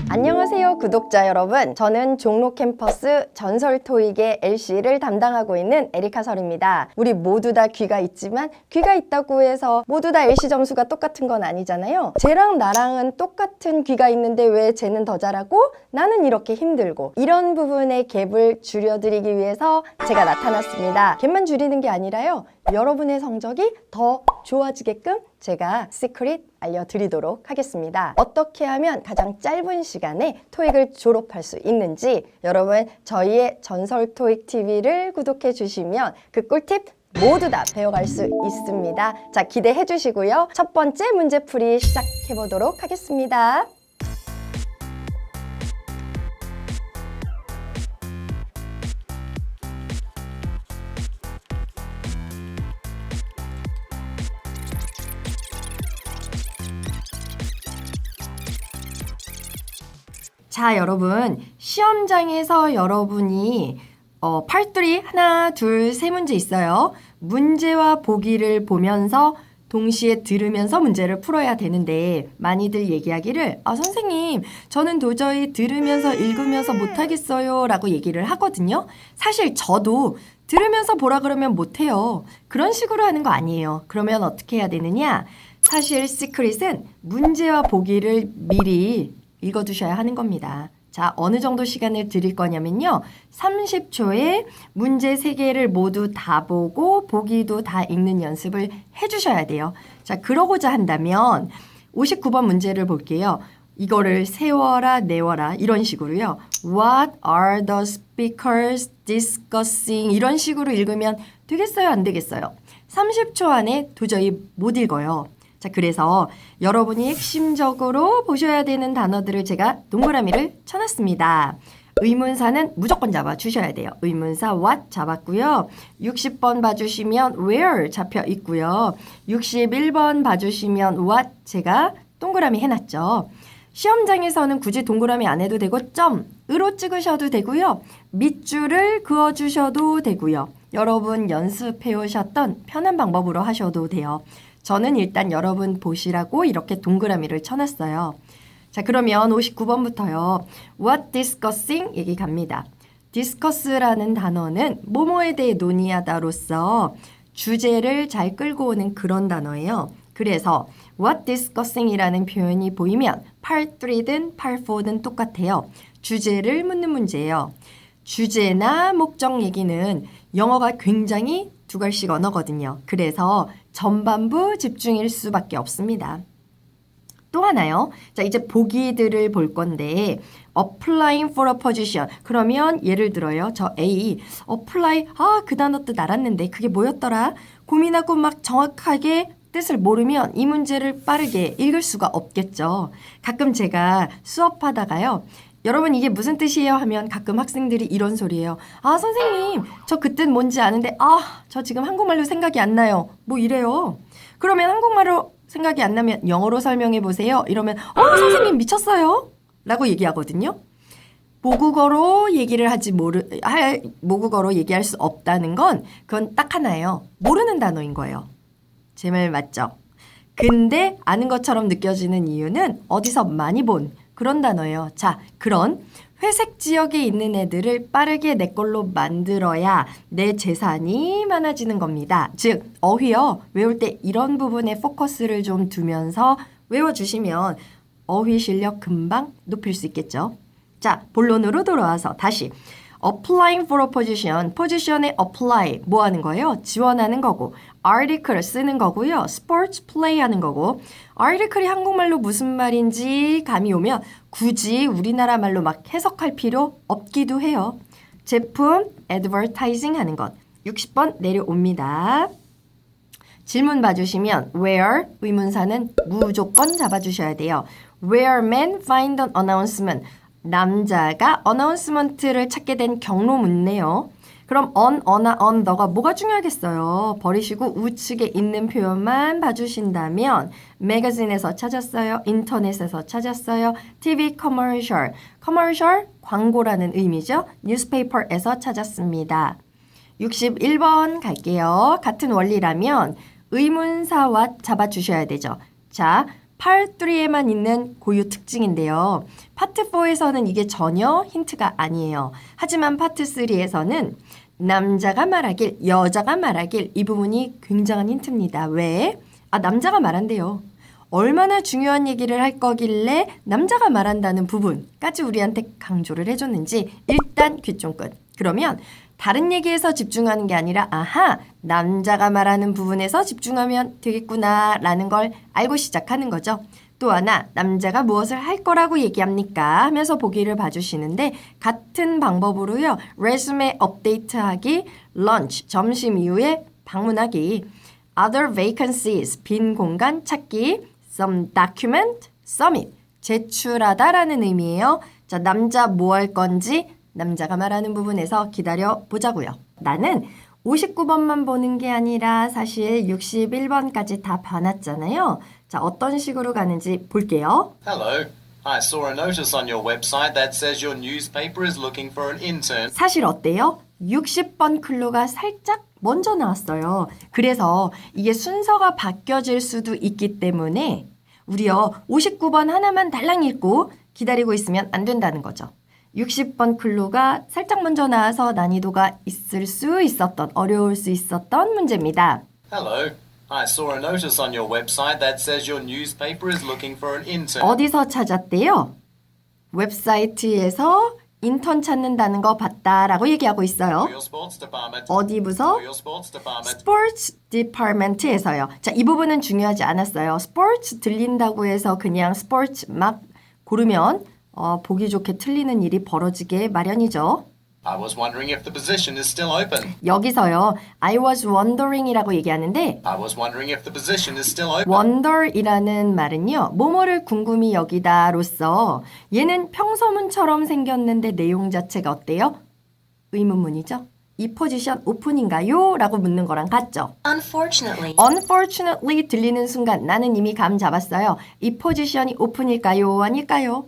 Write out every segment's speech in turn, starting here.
안녕하세요 구독자 여러분, 저는 종로 캠퍼스 전설 토익의 LC를 담당하고 있는 에리카 설입니다. 우리 모두 다 귀가 있지만 귀가 있다고 해서 모두 다 LC 점수가 똑같은 건 아니잖아요. 쟤랑 나랑은 똑같은 귀가 있는데 왜 쟤는 더 잘하고 나는 이렇게 힘들고, 이런 부분의 갭을 줄여드리기 위해서 제가 나타났습니다. 갭만 줄이는 게 아니라요, 여러분의 성적이 더 좋아지게끔 제가 시크릿 알려드리도록 하겠습니다. 어떻게 하면 가장 짧은 시간에 토익을 졸업할 수 있는지, 여러분 저희의 전설 토익 TV를 구독해 주시면 그 꿀팁 모두 다 배워갈 수 있습니다. 자, 기대해 주시고요. 첫 번째 문제풀이 시작해 보도록 하겠습니다. 자, 여러분 시험장에서 여러분이 팔뚜리 하나, 둘, 세 문제 있어요. 문제와 보기를 보면서 동시에 들으면서 문제를 풀어야 되는데, 많이들 얘기하기를 선생님 저는 도저히 들으면서 읽으면서 못하겠어요 라고 얘기를 하거든요. 사실 저도 들으면서 보라 그러면 못해요. 그런 식으로 하는 거 아니에요. 그러면 어떻게 해야 되느냐? 사실 시크릿은 문제와 보기를 미리 읽어두셔야 하는 겁니다. 자, 어느 정도 시간을 드릴 거냐면요, 30초에 문제 3개를 모두 다 보고 보기도 다 읽는 연습을 해주셔야 돼요. 자, 그러고자 한다면 59번 문제를 볼게요. 이거를 세워라 내워라 이런 식으로요. What are the speakers discussing? 이런 식으로 읽으면 되겠어요, 안 되겠어요? 30초 안에 도저히 못 읽어요. 자, 그래서 여러분이 핵심적으로 보셔야 되는 단어들을 제가 동그라미를 쳐놨습니다. 의문사는 무조건 잡아주셔야 돼요. 의문사 what 잡았고요. 60번 봐주시면 where 잡혀 있고요. 61번 봐주시면 what 제가 동그라미 해놨죠. 시험장에서는 굳이 동그라미 안 해도 되고 점으로 찍으셔도 되고요. 밑줄을 그어주셔도 되고요. 여러분 연습해 오셨던 편한 방법으로 하셔도 돼요. 저는 일단 여러분 보시라고 이렇게 동그라미를 쳐놨어요. 자, 그러면 59번부터요. What discussing? 얘기 갑니다. discuss라는 단어는 뭐뭐에 대해 논의하다로서 주제를 잘 끌고 오는 그런 단어예요. 그래서 what discussing 이라는 표현이 보이면 part 3든 part 4든 똑같아요. 주제를 묻는 문제예요. 주제나 목적 얘기는 영어가 굉장히 두 갈씩 언어거든요. 그래서 전반부 집중일 수밖에 없습니다. 또 하나요. 자, 이제 보기들을 볼 건데 applying for a position. 그러면 예를 들어요. 저 A, apply, 그 단어 뜻 알았는데 그게 뭐였더라? 고민하고 막 정확하게 뜻을 모르면 이 문제를 빠르게 읽을 수가 없겠죠. 가끔 제가 수업하다가요, 여러분 이게 무슨 뜻이에요? 하면 가끔 학생들이 이런 소리예요. 선생님 저 그 뜻 뭔지 아는데 저 지금 한국말로 생각이 안 나요. 뭐 이래요. 그러면 한국말로 생각이 안 나면 영어로 설명해 보세요. 이러면 선생님 미쳤어요? 라고 얘기하거든요. 모국어로 모국어로 얘기할 수 없다는 건 그건 딱 하나예요. 모르는 단어인 거예요. 제 말 맞죠? 근데 아는 것처럼 느껴지는 이유는 어디서 많이 본 그런 단어예요. 자, 그런 회색 지역에 있는 애들을 빠르게 내 걸로 만들어야 내 재산이 많아지는 겁니다. 즉, 어휘요. 외울 때 이런 부분에 포커스를 좀 두면서 외워주시면 어휘 실력 금방 높일 수 있겠죠. 자, 본론으로 돌아와서 다시 applying for a position, 포지션에 apply 뭐 하는 거예요? 지원하는 거고, article을 쓰는 거고요. sports play 하는 거고, article이 한국말로 무슨 말인지 감이 오면 굳이 우리나라 말로 막 해석할 필요 없기도 해요. 제품 advertising 하는 것. 60번 내려옵니다. 질문 봐주시면 where 의문사는 무조건 잡아주셔야 돼요. Where men find an announcement. 남자가 어나운스먼트를 찾게 된 경로 묻네요. 그럼 on, 너가 뭐가 중요하겠어요? 버리시고 우측에 있는 표현만 봐주신다면 매거진에서 찾았어요. 인터넷에서 찾았어요. TV 커머셜. 커머셜 광고라는 의미죠. 뉴스페이퍼에서 찾았습니다. 61번 갈게요. 같은 원리라면 의문사와 잡아주셔야 되죠. 자, 파트 3에만 있는 고유 특징인데요. 파트 4에서는 이게 전혀 힌트가 아니에요. 하지만 파트 3에서는 남자가 말하길, 여자가 말하길 이 부분이 굉장한 힌트입니다. 왜? 남자가 말한대요. 얼마나 중요한 얘기를 할 거길래 남자가 말한다는 부분까지 우리한테 강조를 해줬는지 일단 귀 좀 끝. 그러면 다른 얘기에서 집중하는 게 아니라 남자가 말하는 부분에서 집중하면 되겠구나 라는 걸 알고 시작하는 거죠. 또 하나, 남자가 무엇을 할 거라고 얘기합니까? 하면서 보기를 봐주시는데 같은 방법으로요. 레sume 업데이트하기, lunch, 점심 이후에 방문하기, other vacancies, 빈 공간 찾기, some document, submit, 제출하다라는 의미예요. 자, 남자 뭐 할 건지 남자가 말하는 부분에서 기다려 보자고요. 나는 59번만 보는 게 아니라 사실 61번까지 다 봐놨잖아요. 자, 어떤 식으로 가는지 볼게요. Hello. I saw a notice on your website that says your newspaper is looking for an intern. 사실 어때요? 60번 클루가 살짝 먼저 나왔어요. 그래서 이게 순서가 바뀌어질 수도 있기 때문에 우리요 59번 하나만 달랑 읽고 기다리고 있으면 안 된다는 거죠. 60번 클루가 살짝 먼저 나와서 난이도가 있을 수 있었던, 어려울 수 있었던 문제입니다. Hello. I saw a notice on your website that says your newspaper is looking for an intern. 어디서 찾았대요? 웹사이트에서 인턴 찾는다는 거 봤다라고 얘기하고 있어요. For your sports department. 어디 부서? For your sports department. 스포츠 디파트먼트에서요. 자, 이 부분은 중요하지 않았어요. 스포츠 들린다고 해서 그냥 스포츠 막 고르면 보기 좋게 틀리는 일이 벌어지게 마련이죠. I was wondering if the position is still open. 여기서요. I was wondering이라고 얘기하는데 I was wondering if the position is still open. wonder이라는 말은요. 뭐뭐를 궁금히 여기다로서 얘는 평서문처럼 생겼는데 내용 자체가 어때요? 의문문이죠. 이 포지션 오픈인가요? 라고 묻는 거랑 같죠. Unfortunately 들리는 순간 나는 이미 감 잡았어요. 이 포지션이 오픈일까요? 아닐까요?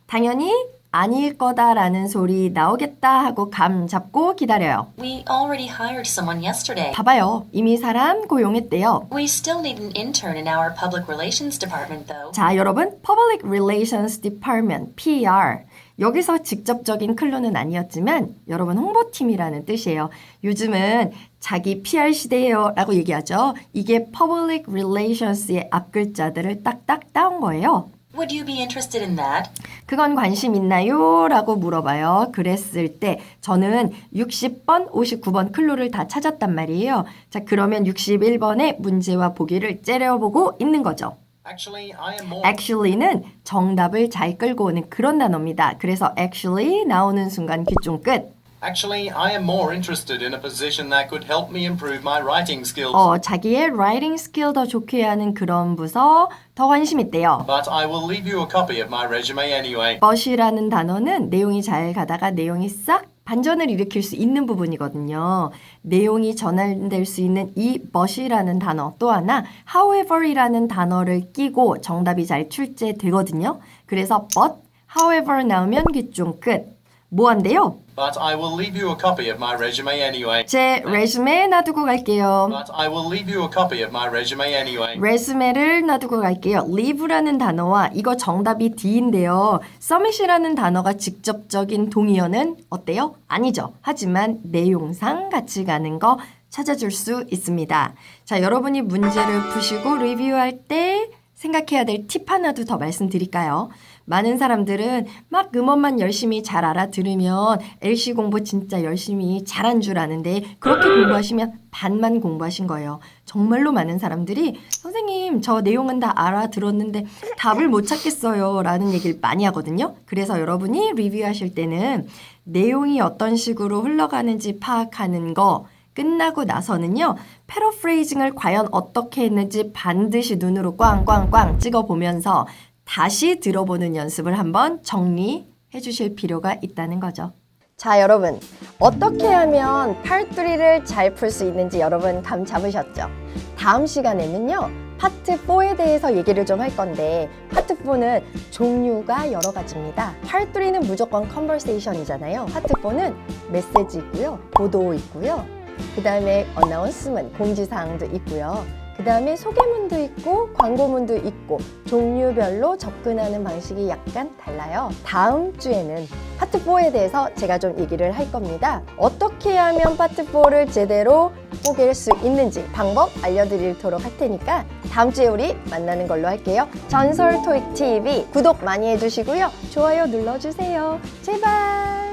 당연히 아닐 거다라는 소리 나오겠다 하고 감 잡고 기다려요. We already hired someone yesterday. 봐봐요. 이미 사람 고용했대요. We still need an intern in our public relations department, though. 자, 여러분, Public Relations Department, PR. 여기서 직접적인 클루는 아니었지만 여러분 홍보팀이라는 뜻이에요. 요즘은 자기 PR 시대예요 라고 얘기하죠. 이게 Public Relations의 앞글자들을 딱딱 따온 거예요. Would you be interested in that? 그건 관심 있나요? 라고 물어봐요. 그랬을 때 저는 60번, 59번 클루를 다 찾았단 말이에요. 자, 그러면 61번의 문제와 보기를 째려보고 있는 거죠. Actually는 정답을 잘 끌고 오는 그런 단어입니다. 그래서 actually 나오는 순간 귀 좀 끝. Actually, I am more interested in a position that could help me improve my writing skills. 자기의 writing skill 더 좋게 하는 그런 부서 더 관심 있대요. But I will leave you a copy of my resume anyway. but이라는 단어는 내용이 잘 가다가 내용이 싹 반전을 일으킬 수 있는 부분이거든요. 내용이 전환될 수 있는 이 but이라는 단어 또 하나 however이라는 단어를 끼고 정답이 잘 출제되거든요. 그래서 but, however 나오면 귀 좀 끝. 뭐 한대요? But I will leave you a copy of my resume anyway. 제 레주메 놔두고 갈게요. But I will leave you a copy of my resume anyway. 레주메를 놔두고 갈게요. leave라는 단어와 이거 정답이 D인데요. submit이라는 단어가 직접적인 동의어는 어때요? 아니죠. 하지만 내용상 같이 가는 거 찾아줄 수 있습니다. 자, 여러분이 문제를 푸시고 리뷰할 때 생각해야 될 팁 하나도 더 말씀드릴까요? 많은 사람들은 막 음원만 열심히 잘 알아들으면 LC 공부 진짜 열심히 잘한 줄 아는데 그렇게 공부하시면 반만 공부하신 거예요. 정말로 많은 사람들이 선생님 저 내용은 다 알아들었는데 답을 못 찾겠어요 라는 얘기를 많이 하거든요. 그래서 여러분이 리뷰하실 때는 내용이 어떤 식으로 흘러가는지 파악하는 거 끝나고 나서는요. 패러프레이징을 과연 어떻게 했는지 반드시 눈으로 꽝꽝꽝 찍어보면서 다시 들어보는 연습을 한번 정리해 주실 필요가 있다는 거죠. 자, 여러분. 어떻게 하면 팔뚜리를 잘 풀 수 있는지 여러분 감 잡으셨죠? 다음 시간에는요. 파트 4에 대해서 얘기를 좀 할 건데 파트 4는 종류가 여러 가지입니다. 팔뚜리는 무조건 컨버세이션이잖아요. 파트 4는 메시지 있고요. 보도 있고요. 그 다음에 어나운스먼트, 공지사항도 있고요. 그 다음에 소개문도 있고 광고문도 있고 종류별로 접근하는 방식이 약간 달라요. 다음 주에는 파트 4에 대해서 제가 좀 얘기를 할 겁니다. 어떻게 하면 파트 4를 제대로 포기할 수 있는지 방법 알려드리도록 할 테니까 다음 주에 우리 만나는 걸로 할게요. 전설 토익 TV 구독 많이 해주시고요. 좋아요 눌러주세요. 제발.